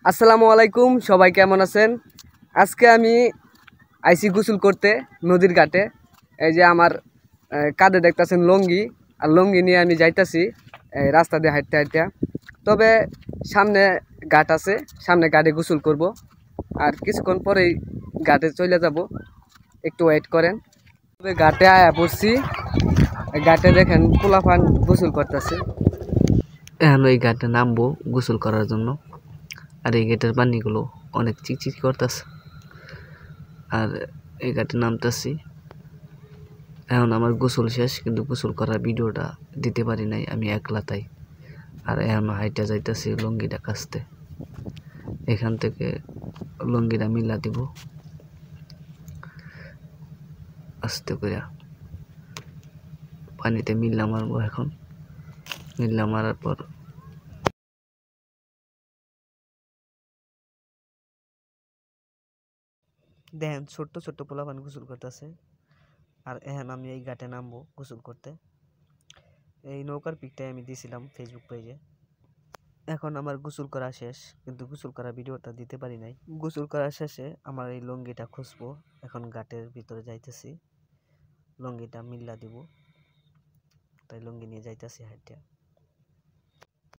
আসসালামু আলাইকুম, সবাই কেমন আছেন? আজকে আমি আইসি গোসল করতে নদীর ঘাটে। এই যে আমার কাঁধে দেখতেছেন লঙ্গি, আর লঙ্গি নিয়ে আমি যাইতাছি রাস্তা দিয়ে হাঁটতে হাঁটতে। তবে সামনে ঘাট আছে, সামনে ঘাটে গোসল করব, আর কিছুক্ষণ পরেই ঘাটে চলে যাব, একটু ওয়েট করেন। তবে ঘাটে আয়া পড়ছি, ঘাটে দেখেন পোলাপান গোসল করতেছে। এখন এই ঘাটে নামবো গোসল করার জন্য। আর এই ঘাটের পানিগুলো অনেক চিকচিক করতেছে, আর এই ঘাটে নামতেছি। এখন আমার গোসল শেষ, কিন্তু গোসল করার ভিডিওটা দিতে পারি নাই, আমি একলা তাই। আর এখন হাইটা যাইতেছি লঙ্গিটা কাচতে। এখান থেকে লঙ্গিটা মিলা দিব আস্তে করে, পানিতে মিল্লা মারবো। এখন মিল্লা মারার পর দেখেন ছোট্ট ছোট্ট পোলাপান গোসল করতেছে। আর এখন আমি এই ঘাটে নামবো গোসল করতে। এই নৌকার পিকটাই আমি দিয়েছিলাম ফেসবুক পেজে। এখন আমার গোসল করা শেষ, কিন্তু গোসল করা ভিডিওটা দিতে পারি নাই। গোসল করা শেষে আমার এই লঙ্গিটা খুঁজবো। এখন ঘাটের ভিতরে যাইতেছি, লঙ্গিটা মিল্লা দিব, তাই লঙ্গি নিয়ে যাইতেছি হাঁটতে।